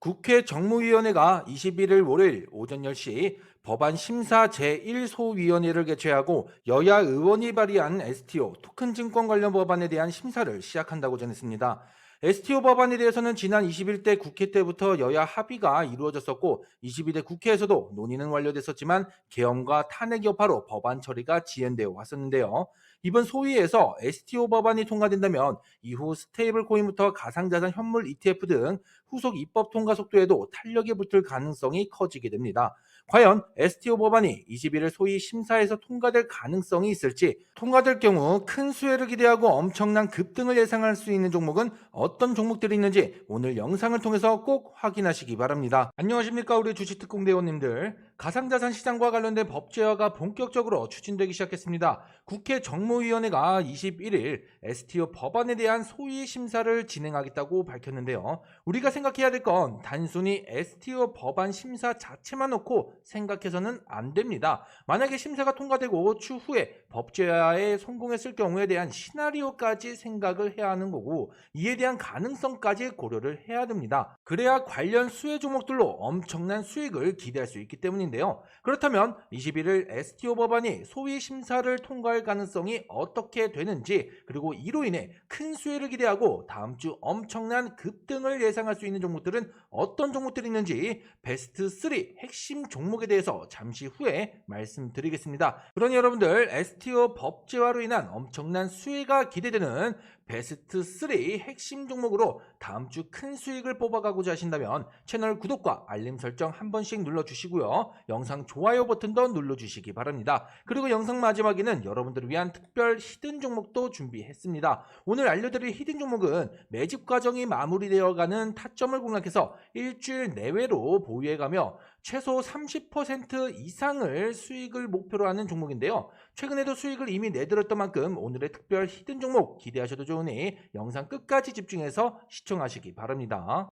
국회 정무위원회가 21일 월요일 오전 10시 법안 심사 제1소위원회를 개최하고 여야 의원이 발의한 STO 토큰 증권 관련 법안에 대한 심사를 시작한다고 전했습니다. STO 법안에 대해서는 지난 21대 국회 때부터 여야 합의가 이루어졌었고 22대 국회에서도 논의는 완료됐었지만 계엄과 탄핵 여파로 법안 처리가 지연되어 왔었는데요. 이번 소위에서 STO 법안이 통과된다면 이후 스테이블 코인부터 가상자산 현물 ETF 등 후속 입법 통과 속도에도 탄력이 붙을 가능성이 커지게 됩니다. 과연 STO 법안이 21일 소위 심사에서 통과될 가능성이 있을지, 통과될 경우 큰 수혜를 기대하고 엄청난 급등을 예상할 수 있는 종목은 어떤 종목들이 있는지 오늘 영상을 통해서 꼭 확인하시기 바랍니다. 안녕하십니까, 우리 주식특공대원님들. 가상자산 시장과 관련된 법제화가 본격적으로 추진되기 시작했습니다. 국회 정무위원회가 21일 STO 법안에 대한 소위 심사를 진행하겠다고 밝혔는데요. 우리가 생각해야 될 건 단순히 STO 법안 심사 자체만 놓고 생각해서는 안 됩니다. 만약에 심사가 통과되고 추후에 법제화에 성공했을 경우에 대한 시나리오까지 생각을 해야 하는 거고, 이에 대한 가능성까지 고려를 해야 됩니다. 그래야 관련 수혜 종목들로 엄청난 수익을 기대할 수 있기 때문인데요. 그렇다면 21일 STO 법안이 소위 심사를 통과할 가능성이 어떻게 되는지, 그리고 이로 인해 큰 수혜를 기대하고 다음 주 엄청난 급등을 예상할 수 있는 종목들은 어떤 종목들이 있는지 베스트 3 핵심 종목에 대해서 잠시 후에 말씀드리겠습니다. 그러니 여러분들 STO 법제화로 인한 엄청난 수혜가 기대되는 베스트 3 핵심 종목으로 다음 주 큰 수익을 뽑아가고자 하신다면 채널 구독과 알림 설정 한 번씩 눌러주시고요. 영상 좋아요 버튼도 눌러주시기 바랍니다. 그리고 영상 마지막에는 여러분들을 위한 특별 히든 종목도 준비했습니다. 오늘 알려드릴 히든 종목은 매집 과정이 마무리되어가는 타점을 공략해서 일주일 내외로 보유해가며 최소 30% 이상을 수익을 목표로 하는 종목인데요. 최근에도 수익을 이미 내드렸던 만큼 오늘의 특별 히든 종목 기대하셔도 좋으니 영상 끝까지 집중해서 시청하시기 바랍니다.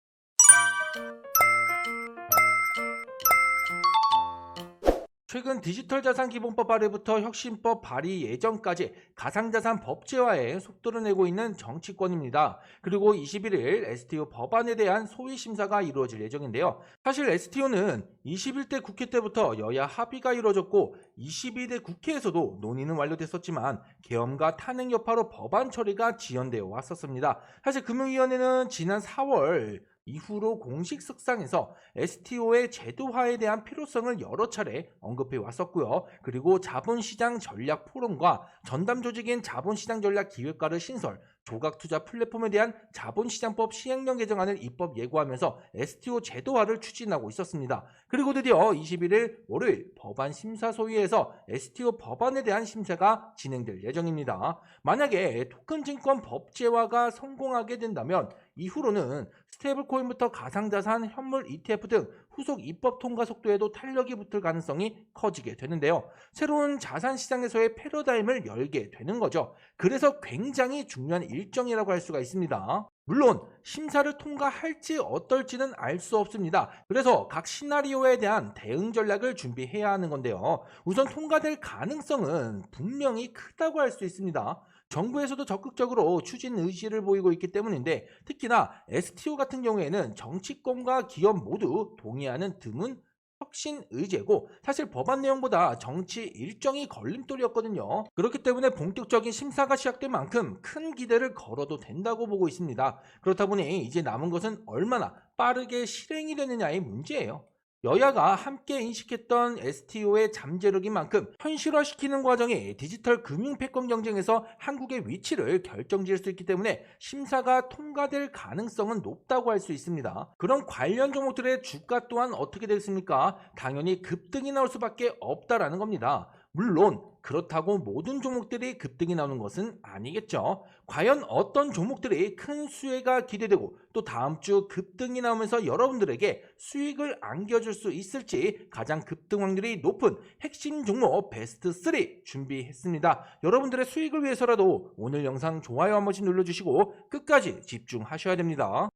최근 디지털자산 기본법 발의부터 혁신법 발의 예정까지 가상자산 법제화에 속도를 내고 있는 정치권입니다. 그리고 21일 STO 법안에 대한 소위 심사가 이루어질 예정인데요. 사실 STO는 21대 국회 때부터 여야 합의가 이루어졌고 22대 국회에서도 논의는 완료됐었지만 계엄과 탄핵 여파로 법안 처리가 지연되어 왔었습니다. 사실 금융위원회는 지난 4월 이후로 공식 석상에서 STO의 제도화에 대한 필요성을 여러 차례 언급해 왔었고요. 그리고 자본시장 전략 포럼과 전담 조직인 자본시장 전략 기획과를 신설, 조각투자 플랫폼에 대한 자본시장법 시행령 개정안을 입법 예고하면서 STO 제도화를 추진하고 있었습니다. 그리고 드디어 21일 월요일 법안 심사 소위에서 STO 법안에 대한 심사가 진행될 예정입니다. 만약에 토큰증권 법제화가 성공하게 된다면 이후로는 스테이블코인부터 가상자산, 현물 ETF 등 후속 입법 통과 속도에도 탄력이 붙을 가능성이 커지게 되는데요. 새로운 자산 시장에서의 패러다임을 열게 되는 거죠. 그래서 굉장히 중요한 일정이라고 할 수가 있습니다. 물론 심사를 통과할지 어떨지는 알 수 없습니다. 그래서 각 시나리오에 대한 대응 전략을 준비해야 하는 건데요. 우선 통과될 가능성은 분명히 크다고 할 수 있습니다. 정부에서도 적극적으로 추진 의지를 보이고 있기 때문인데, 특히나 STO 같은 경우에는 정치권과 기업 모두 동의하는 드문 혁신 의제고, 사실 법안 내용보다 정치 일정이 걸림돌이었거든요. 그렇기 때문에 본격적인 심사가 시작된 만큼 큰 기대를 걸어도 된다고 보고 있습니다. 그렇다 보니 이제 남은 것은 얼마나 빠르게 실행이 되느냐의 문제예요. 여야가 함께 인식했던 STO의 잠재력인 만큼 현실화시키는 과정이 디지털 금융 패권 경쟁에서 한국의 위치를 결정지을 수 있기 때문에 심사가 통과될 가능성은 높다고 할 수 있습니다. 그럼 관련 종목들의 주가 또한 어떻게 되겠습니까? 당연히 급등이 나올 수밖에 없다라는 겁니다. 물론 그렇다고 모든 종목들이 급등이 나오는 것은 아니겠죠. 과연 어떤 종목들이 큰 수혜가 기대되고 또 다음 주 급등이 나오면서 여러분들에게 수익을 안겨줄 수 있을지 가장 급등 확률이 높은 핵심 종목 베스트 3 준비했습니다. 여러분들의 수익을 위해서라도 오늘 영상 좋아요 한 번씩 눌러주시고 끝까지 집중하셔야 됩니다.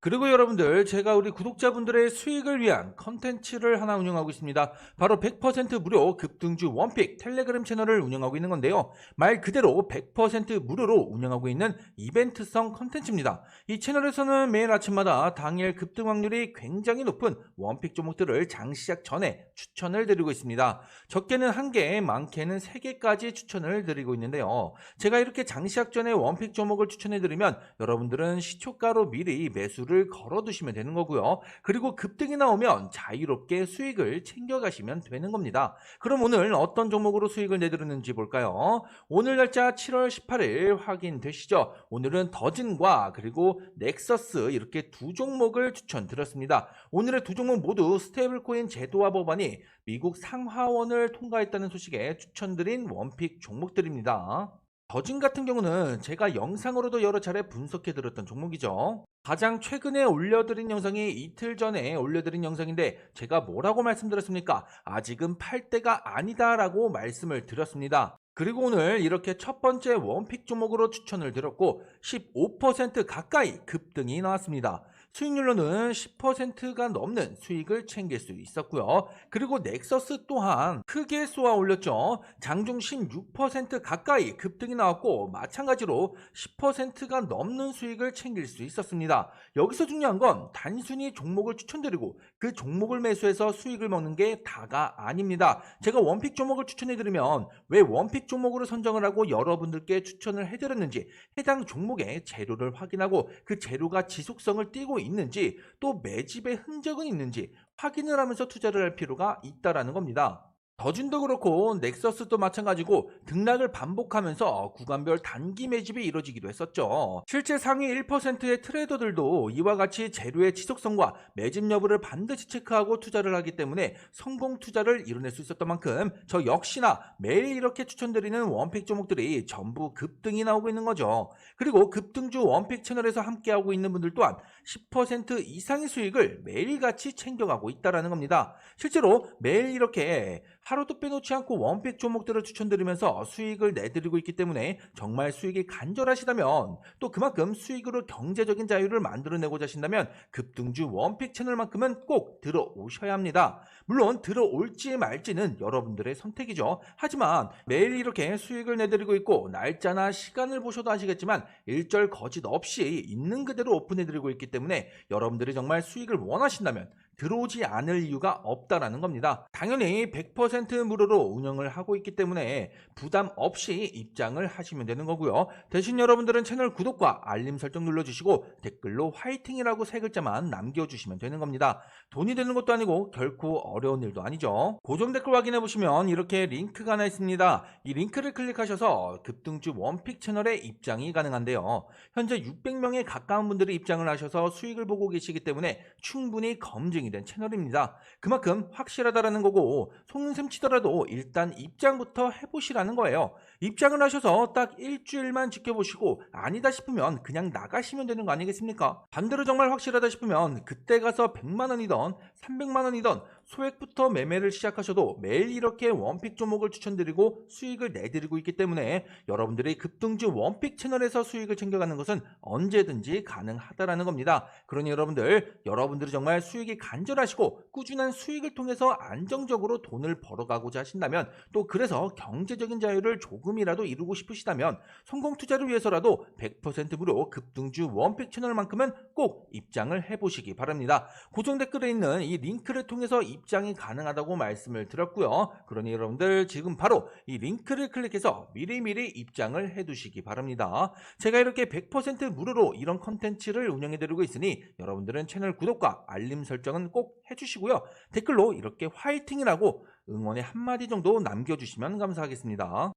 그리고 여러분들, 제가 우리 구독자분들의 수익을 위한 컨텐츠를 하나 운영하고 있습니다. 바로 100% 무료 급등주 원픽 텔레그램 채널을 운영하고 있는 건데요. 말 그대로 100% 무료로 운영하고 있는 이벤트성 컨텐츠입니다. 이 채널에서는 매일 아침마다 당일 급등 확률이 굉장히 높은 원픽 종목들을 장 시작 전에 추천을 드리고 있습니다. 적게는 1개, 많게는 3개까지 추천을 드리고 있는데요. 제가 이렇게 장 시작 전에 원픽 종목을 추천해 드리면 여러분들은 시초가로 미리 매수를 걸어두시면 되는 거고요. 그리고 급등이 나오면 자유롭게 수익을 챙겨가시면 되는 겁니다. 그럼 오늘 어떤 종목으로 수익을 내드렸는지 볼까요? 오늘 날짜 7월 18일 확인되시죠? 오늘은 더진과 그리고 넥서스 이렇게 두 종목을 추천드렸습니다. 오늘의 두 종목 모두 스테이블코인 제도화 법안이 미국 상하원을 통과했다는 소식에 추천드린 원픽 종목들입니다. 더진 같은 경우는 제가 영상으로도 여러 차례 분석해 드렸던 종목이죠. 가장 최근에 올려드린 영상이 이틀 전에 올려드린 영상인데 제가 뭐라고 말씀드렸습니까? 아직은 팔 때가 아니다라고 말씀을 드렸습니다. 그리고 오늘 이렇게 첫 번째 원픽 종목으로 추천을 드렸고 15% 가까이 급등이 나왔습니다. 수익률로는 10%가 넘는 수익을 챙길 수 있었고요. 그리고 넥서스 또한 크게 쏘아 올렸죠. 장중 16% 가까이 급등이 나왔고 마찬가지로 10%가 넘는 수익을 챙길 수 있었습니다. 여기서 중요한 건 단순히 종목을 추천드리고 그 종목을 매수해서 수익을 먹는 게 다가 아닙니다. 제가 원픽 종목을 추천해드리면 왜 원픽 종목으로 선정을 하고 여러분들께 추천을 해드렸는지 해당 종목의 재료를 확인하고 그 재료가 지속성을 띠고 있는지 또 매집의 흔적은 있는지 확인을 하면서 투자를 할 필요가 있다라는 겁니다. 더진도 그렇고 넥서스도 마찬가지고 등락을 반복하면서 구간별 단기 매집이 이루어지기도 했었죠. 실제 상위 1%의 트레이더들도 이와 같이 재료의 지속성과 매집 여부를 반드시 체크하고 투자를 하기 때문에 성공 투자를 이뤄낼 수 있었던 만큼 저 역시나 매일 이렇게 추천드리는 원픽 종목들이 전부 급등이 나오고 있는 거죠. 그리고 급등주 원픽 채널에서 함께하고 있는 분들 또한 10% 이상의 수익을 매일같이 챙겨가고 있다는 겁니다. 실제로 매일 이렇게 하루도 빼놓지 않고 원픽 종목들을 추천드리면서 수익을 내드리고 있기 때문에 정말 수익이 간절하시다면 또 그만큼 수익으로 경제적인 자유를 만들어내고자 하신다면 급등주 원픽 채널만큼은 꼭 들어오셔야 합니다. 물론 들어올지 말지는 여러분들의 선택이죠. 하지만 매일 이렇게 수익을 내드리고 있고 날짜나 시간을 보셔도 아시겠지만 일절 거짓 없이 있는 그대로 오픈해드리고 있기 때문에 여러분들이 정말 수익을 원하신다면 들어오지 않을 이유가 없다라는 겁니다. 당연히 100% 무료로 운영을 하고 있기 때문에 부담 없이 입장을 하시면 되는 거고요. 대신 여러분들은 채널 구독과 알림 설정 눌러주시고 댓글로 화이팅이라고 3글자만 남겨주시면 되는 겁니다. 돈이 되는 것도 아니고 결코 어려운 일도 아니죠. 고정 댓글 확인해 보시면 이렇게 링크가 하나 있습니다. 이 링크를 클릭하셔서 급등주 원픽 채널에 입장이 가능한데요. 현재 600명에 가까운 분들이 입장을 하셔서 수익을 보고 계시기 때문에 충분히 검증이 된 채널입니다. 그만큼 확실하다라는 거고 속눈샘 치더라도 일단 입장부터 해보시라는 거예요. 입장을 하셔서 딱 일주일만 지켜보시고 아니다 싶으면 그냥 나가시면 되는 거 아니겠습니까? 반대로 정말 확실하다 싶으면 그때 가서 100만원이던 300만원이던 소액부터 매매를 시작하셔도 매일 이렇게 원픽 종목을 추천드리고 수익을 내드리고 있기 때문에 여러분들이 급등주 원픽 채널에서 수익을 챙겨가는 것은 언제든지 가능하다라는 겁니다. 그러니 여러분들이 정말 수익이 간절하시고 꾸준한 수익을 통해서 안정적으로 돈을 벌어가고자 하신다면 또 그래서 경제적인 자유를 조금이라도 이루고 싶으시다면 성공 투자를 위해서라도 100% 무료 급등주 원픽 채널만큼은 꼭 입장을 해보시기 바랍니다. 고정 댓글에 있는 이 링크를 통해서 입장이 가능하다고 말씀을 드렸고요. 그러니 여러분들 지금 바로 이 링크를 클릭해서 미리미리 입장을 해두시기 바랍니다. 제가 이렇게 100% 무료로 이런 컨텐츠를 운영해드리고 있으니 여러분들은 채널 구독과 알림 설정은 꼭 해주시고요. 댓글로 이렇게 화이팅이라고 응원의 한마디 정도 남겨주시면 감사하겠습니다.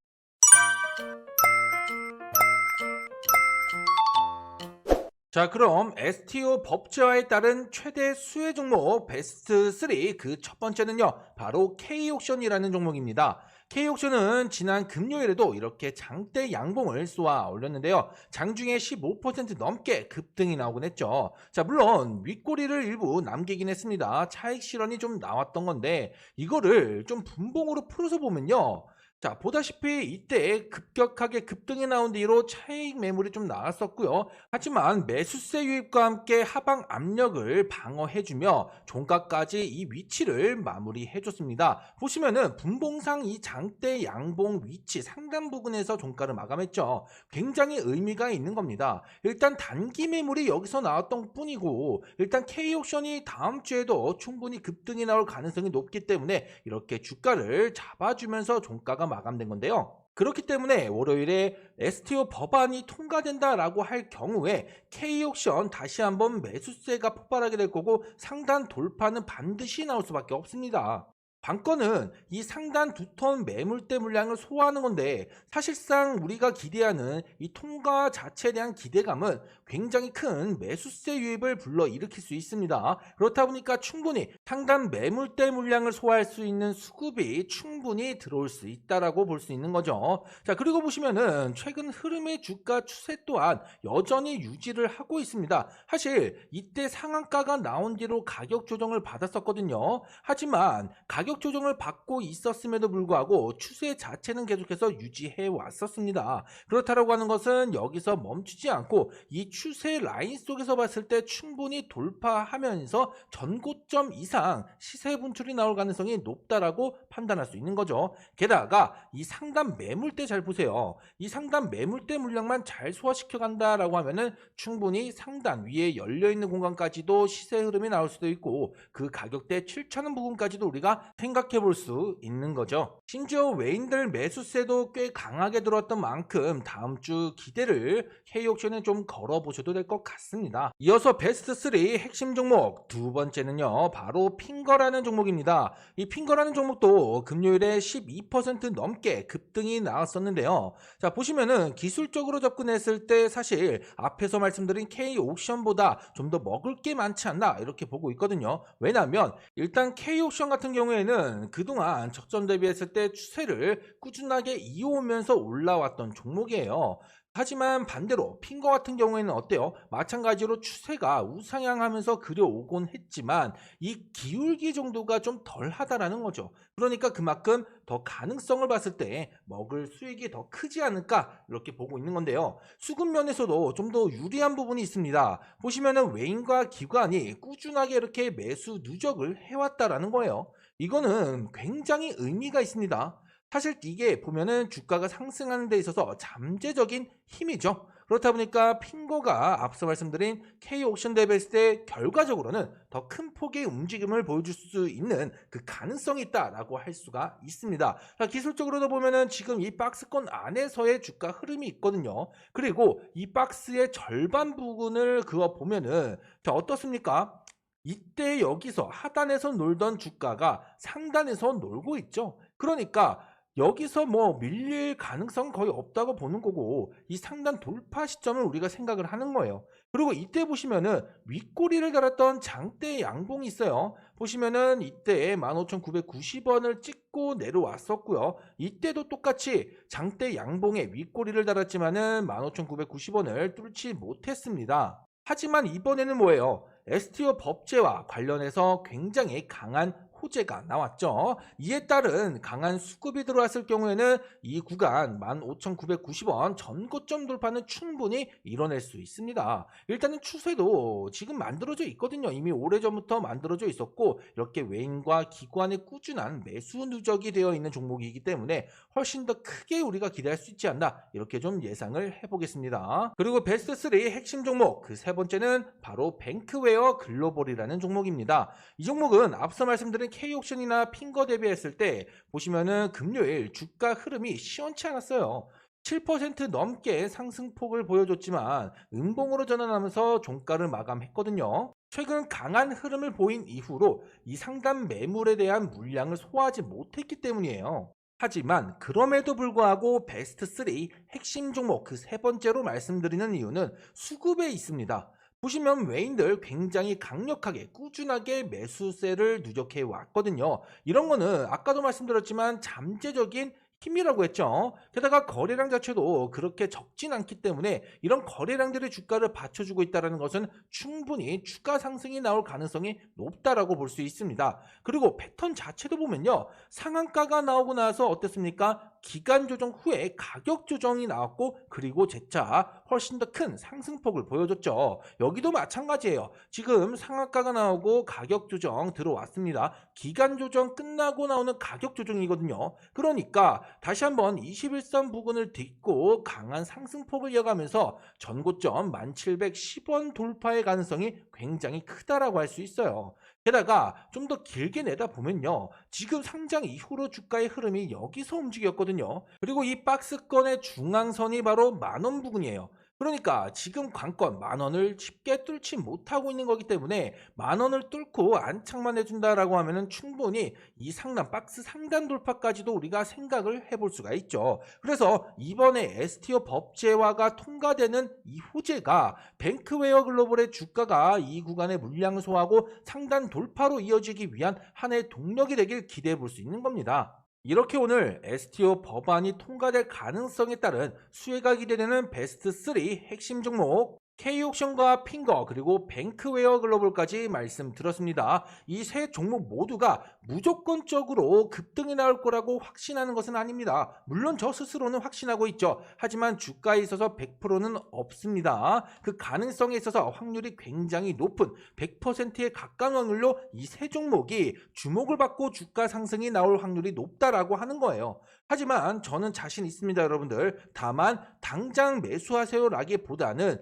자, 그럼 STO 법제화에 따른 최대 수혜 종목 베스트 3 그 첫 번째는요 바로 K옥션이라는 종목입니다. K옥션은 지난 금요일에도 이렇게 장대 양봉을 쏘아 올렸는데요. 장중에 15% 넘게 급등이 나오곤 했죠. 자, 물론 윗꼬리를 일부 남기긴 했습니다. 차익 실현이 좀 나왔던 건데 이거를 좀 분봉으로 풀어서 보면요. 자, 보다시피 이때 급격하게 급등이 나온 뒤로 차익 매물이 좀 나왔었고요. 하지만 매수세 유입과 함께 하방 압력을 방어해주며 종가까지 이 위치를 마무리해줬습니다. 보시면은 분봉상 이 장대 양봉 위치 상단 부분에서 종가를 마감했죠. 굉장히 의미가 있는 겁니다. 일단 단기 매물이 여기서 나왔던 뿐이고 일단 K옵션이 다음 주에도 충분히 급등이 나올 가능성이 높기 때문에 이렇게 주가를 잡아주면서 종가가 마감된 건데요. 그렇기 때문에 월요일에 STO 법안이 통과된다라고 할 경우에 K옵션 다시 한번 매수세가 폭발하게 될 거고 상단 돌파는 반드시 나올 수밖에 없습니다. 관건은 이 상단 두 톤 매물대 물량을 소화하는 건데 사실상 우리가 기대하는 이 통과 자체에 대한 기대감은 굉장히 큰 매수세 유입을 불러일으킬 수 있습니다. 그렇다 보니까 충분히 상단 매물대 물량을 소화할 수 있는 수급이 충분히 들어올 수 있다라고 볼 수 있는 거죠. 자, 그리고 보시면은 최근 흐름의 주가 추세 또한 여전히 유지를 하고 있습니다. 사실 이때 상한가가 나온 뒤로 가격 조정을 받았었거든요. 하지만 가격 조정을 받고 있었음에도 불구하고 추세 자체는 계속해서 유지해 왔었습니다. 그렇다라고 하는 것은 여기서 멈추지 않고 이 추세 라인 속에서 봤을 때 충분히 돌파하면서 전고점 이상 시세 분출이 나올 가능성이 높다라고 판단할 수 있는 거죠. 게다가 이 상단 매물대 잘 보세요. 이 상단 매물대 물량만 잘 소화시켜 간다라고 하면은 충분히 상단 위에 열려 있는 공간까지도 시세 흐름이 나올 수도 있고 그 가격대 7,000원 부분까지도 우리가 생각해 볼 수 있는 거죠. 심지어 외인들 매수세도 꽤 강하게 들어왔던 만큼 다음 주 기대를 K옵션에 좀 걸어보셔도 될 것 같습니다. 이어서 베스트 3 핵심 종목 두 번째는요, 바로 핑거라는 종목입니다. 이 핑거라는 종목도 금요일에 12% 넘게 급등이 나왔었는데요. 자, 보시면은 기술적으로 접근했을 때 사실 앞에서 말씀드린 K옵션보다 좀 더 먹을 게 많지 않나 이렇게 보고 있거든요. 왜냐하면 일단 K옵션 같은 경우에는 그동안 적전 대비했을 때 추세를 꾸준하게 이어오면서 올라왔던 종목이에요. 하지만 반대로 핑거 같은 경우에는 어때요? 마찬가지로 추세가 우상향하면서 그려오곤 했지만 이 기울기 정도가 좀 덜하다라는 거죠. 그러니까 그만큼 더 가능성을 봤을 때 먹을 수익이 더 크지 않을까 이렇게 보고 있는 건데요. 수급 면에서도 좀 더 유리한 부분이 있습니다. 보시면은 외인과 기관이 꾸준하게 이렇게 매수 누적을 해왔다라는 거예요. 이거는 굉장히 의미가 있습니다. 사실 이게 보면은 주가가 상승하는 데 있어서 잠재적인 힘이죠. 그렇다 보니까 핑거가 앞서 말씀드린 K옥션 대비했을 때 결과적으로는 더 큰 폭의 움직임을 보여줄 수 있는 그 가능성이 있다라고 할 수가 있습니다. 자, 기술적으로도 보면은 지금 이 박스권 안에서의 주가 흐름이 있거든요. 그리고 이 박스의 절반 부분을 그어 보면은 자, 어떻습니까? 이때 여기서 하단에서 놀던 주가가 상단에서 놀고 있죠. 그러니까 여기서 뭐 밀릴 가능성은 거의 없다고 보는 거고 이 상단 돌파 시점을 우리가 생각을 하는 거예요. 그리고 이때 보시면은 윗꼬리를 달았던 장대 양봉이 있어요. 보시면은 이때 15,990원을 찍고 내려왔었고요. 이때도 똑같이 장대 양봉에 윗꼬리를 달았지만은 15,990원을 뚫지 못했습니다. 하지만 이번에는 뭐예요? STO 법제와 관련해서 굉장히 강한 호재가 나왔죠. 이에 따른 강한 수급이 들어왔을 경우에는 이 구간 15,990원 전고점 돌파는 충분히 이뤄낼 수 있습니다. 일단은 추세도 지금 만들어져 있거든요. 이미 오래전부터 만들어져 있었고 이렇게 외인과 기관의 꾸준한 매수 누적이 되어 있는 종목이기 때문에 훨씬 더 크게 우리가 기대할 수 있지 않나 이렇게 좀 예상을 해보겠습니다. 그리고 베스트 3 핵심 종목 그 세 번째는 바로 뱅크웨어 글로벌이라는 종목입니다. 이 종목은 앞서 말씀드린 K옥션이나 핑거 대비했을 때 보시면은 금요일 주가 흐름이 시원치 않았어요. 7% 넘게 상승폭을 보여줬지만 음봉으로 전환하면서 종가를 마감했거든요. 최근 강한 흐름을 보인 이후로 이 상단 매물에 대한 물량을 소화하지 못했기 때문이에요. 하지만 그럼에도 불구하고 베스트 3 핵심 종목 그 세 번째로 말씀드리는 이유는 수급에 있습니다. 보시면 외인들 굉장히 강력하게 꾸준하게 매수세를 누적해 왔거든요. 이런 거는 아까도 말씀드렸지만 잠재적인 힘이라고 했죠. 게다가 거래량 자체도 그렇게 적진 않기 때문에 이런 거래량들의 주가를 받쳐주고 있다는 것은 충분히 주가 상승이 나올 가능성이 높다라고 볼 수 있습니다. 그리고 패턴 자체도 보면요. 상한가가 나오고 나서 어땠습니까? 기간 조정 후에 가격 조정이 나왔고 그리고 재차 훨씬 더 큰 상승폭을 보여줬죠. 여기도 마찬가지예요. 지금 상한가가 나오고 가격 조정 들어왔습니다. 기간 조정 끝나고 나오는 가격 조정이거든요. 그러니까 다시 한번 21선 부근을 딛고 강한 상승폭을 이어가면서 전고점 1710원 돌파의 가능성이 굉장히 크다라고 할 수 있어요. 게다가 좀 더 길게 내다보면요. 지금 상장 이후로 주가의 흐름이 여기서 움직였거든요. 그리고 이 박스권의 중앙선이 바로 10,000원 부근이에요. 그러니까 지금 관건 10,000원을 쉽게 뚫지 못하고 있는 거기 때문에 10,000원을 뚫고 안착만 해준다라고 하면은 충분히 이 상단 박스 상단 돌파까지도 우리가 생각을 해볼 수가 있죠. 그래서 이번에 STO 법제화가 통과되는 이 호재가 뱅크웨어 글로벌의 주가가 이 구간의 물량을 소화하고 상단 돌파로 이어지기 위한 하나의 동력이 되길 기대해 볼 수 있는 겁니다. 이렇게 오늘 STO 법안이 통과될 가능성에 따른 수혜가 기대되는 베스트 3 핵심 종목 K옥션과 핑거 그리고 뱅크웨어 글로벌까지 말씀드렸습니다. 이 세 종목 모두가 무조건적으로 급등이 나올 거라고 확신하는 것은 아닙니다. 물론 저 스스로는 확신하고 있죠. 하지만 주가에 있어서 100%는 없습니다. 그 가능성에 있어서 확률이 굉장히 높은 100%에 가까운 확률로 이 세 종목이 주목을 받고 주가 상승이 나올 확률이 높다라고 하는 거예요. 하지만 저는 자신 있습니다, 여러분들. 다만 당장 매수하세요라기보다는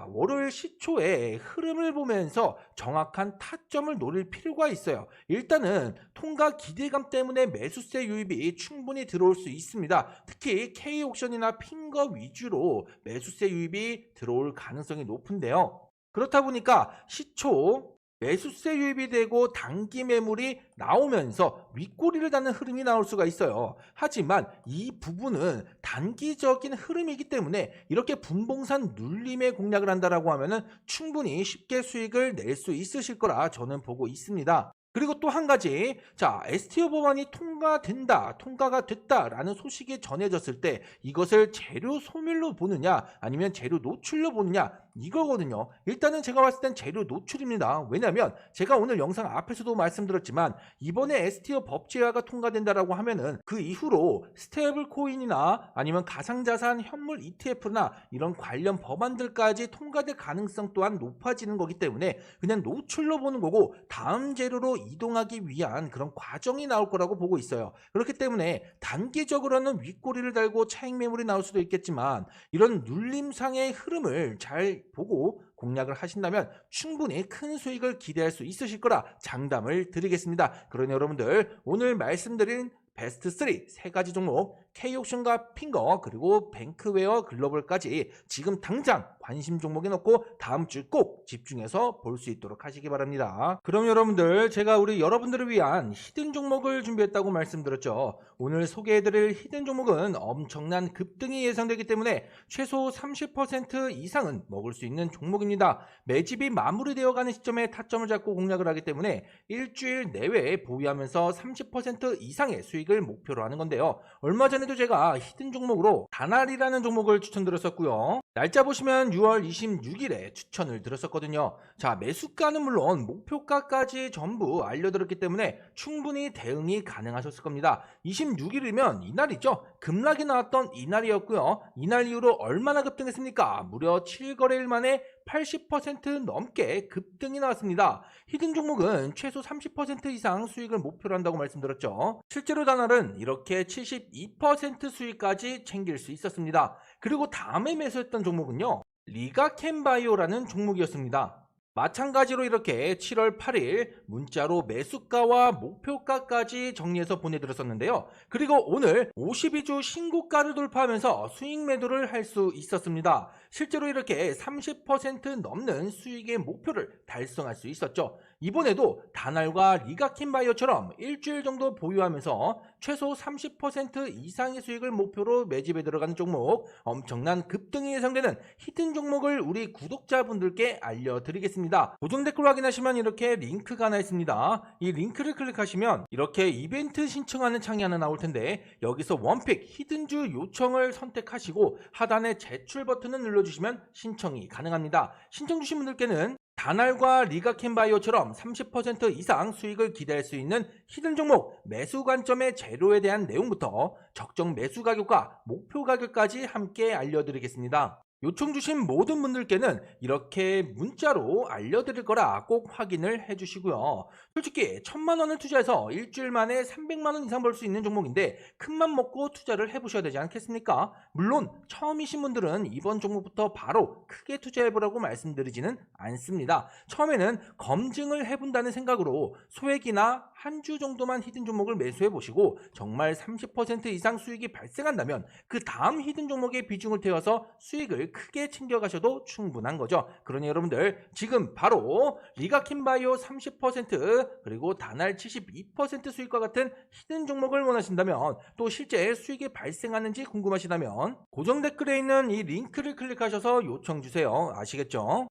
월요일 시초의 흐름을 보면서 정확한 타점을 노릴 필요가 있어요. 일단은 통과 기대감 때문에 매수세 유입이 충분히 들어올 수 있습니다. 특히 K옥션이나 핑거 위주로 매수세 유입이 들어올 가능성이 높은데요. 그렇다 보니까 시초 매수세 유입이 되고 단기 매물이 나오면서 윗꼬리를 다는 흐름이 나올 수가 있어요. 하지만 이 부분은 단기적인 흐름이기 때문에 이렇게 분봉산 눌림의 공략을 한다라고 하면은 충분히 쉽게 수익을 낼 수 있으실 거라 저는 보고 있습니다. 그리고 또 한 가지, STO 법안이 통과가 됐다라는 소식이 전해졌을 때 이것을 재료 소멸로 보느냐 아니면 재료 노출로 보느냐 이거거든요. 일단은 제가 봤을 땐 재료 노출입니다. 왜냐면 제가 오늘 영상 앞에서도 말씀드렸지만 이번에 STO 법제화가 통과된다라고 하면은 그 이후로 스테이블 코인이나 아니면 가상자산 현물 ETF나 이런 관련 법안들까지 통과될 가능성 또한 높아지는 거기 때문에 그냥 노출로 보는 거고 다음 재료로 이동하기 위한 그런 과정이 나올 거라고 보고 있어요. 그렇기 때문에 단기적으로는 윗꼬리를 달고 차익 매물이 나올 수도 있겠지만 이런 눌림상의 흐름을 잘 보고 공략을 하신다면 충분히 큰 수익을 기대할 수 있으실 거라 장담을 드리겠습니다. 그러니 여러분들 오늘 말씀드린 베스트 3 세 가지 종목 K옥션과 핑거 그리고 뱅크웨어 글로벌까지 지금 당장 관심 종목에 넣고 다음 주 꼭 집중해서 볼 수 있도록 하시기 바랍니다. 그럼 여러분들 제가 우리 여러분들을 위한 히든 종목을 준비했다고 말씀드렸죠. 오늘 소개해드릴 히든 종목은 엄청난 급등이 예상되기 때문에 최소 30% 이상은 먹을 수 있는 종목입니다. 매집이 마무리되어가는 시점에 타점을 잡고 공략을 하기 때문에 일주일 내외에 보유하면서 30% 이상의 수익을 목표로 하는 건데요. 얼마 전에도 제가 히든 종목으로 다날이라는 종목을 추천드렸었고요. 날짜 보시면 6월 26일에 추천을 드렸었거든요. 매수가는 물론 목표가까지 전부 알려드렸기 때문에 충분히 대응이 가능하셨을 겁니다. 26일이면 이날이죠. 급락이 나왔던 이날이었고요. 이날 이후로 얼마나 급등했습니까? 무려 7거래일 만에 80% 넘게 급등이 나왔습니다. 히든 종목은 최소 30% 이상 수익을 목표로 한다고 말씀드렸죠. 실제로 다날은 이렇게 72% 수익까지 챙길 수 있었습니다. 그리고 다음에 매수했던 종목은요. 리가캠바이오라는 종목이었습니다. 마찬가지로 이렇게 7월 8일 문자로 매수가와 목표가까지 정리해서 보내드렸었는데요. 그리고 오늘 52주 신고가를 돌파하면서 수익 매도를 할 수 있었습니다. 실제로 이렇게 30% 넘는 수익의 목표를 달성할 수 있었죠. 이번에도 다날과 리가킴바이오처럼 일주일 정도 보유하면서 최소 30% 이상의 수익을 목표로 매집에 들어가는 종목, 엄청난 급등이 예상되는 히든 종목을 우리 구독자분들께 알려드리겠습니다. 고정 댓글 확인하시면 이렇게 링크가 하나 있습니다. 이 링크를 클릭하시면 이렇게 이벤트 신청하는 창이 하나 나올 텐데 여기서 원픽 히든주 요청을 선택하시고 하단에 제출 버튼을 눌러주시면 신청이 가능합니다. 신청 주신 분들께는 다날과 리가캔바이오처럼 30% 이상 수익을 기대할 수 있는 히든 종목 매수 관점의 재료에 대한 내용부터 적정 매수 가격과 목표 가격까지 함께 알려드리겠습니다. 요청 주신 모든 분들께는 이렇게 문자로 알려드릴 거라 꼭 확인을 해주시고요. 솔직히 1,000만 원을 투자해서 일주일 만에 300만 원 이상 벌 수 있는 종목인데 큰맘 먹고 투자를 해보셔야 되지 않겠습니까? 물론 처음이신 분들은 이번 종목부터 바로 크게 투자해보라고 말씀드리지는 않습니다. 처음에는 검증을 해본다는 생각으로 소액이나 한 주 정도만 히든 종목을 매수해보시고 정말 30% 이상 수익이 발생한다면 그 다음 히든 종목의 비중을 태워서 수익을 크게 챙겨가셔도 충분한 거죠. 그러니 여러분들 지금 바로 리가킨바이오 30% 그리고 다날 72% 수익과 같은 히든 종목을 원하신다면 또 실제 수익이 발생하는지 궁금하시다면 고정 댓글에 있는 이 링크를 클릭하셔서 요청 주세요. 아시겠죠?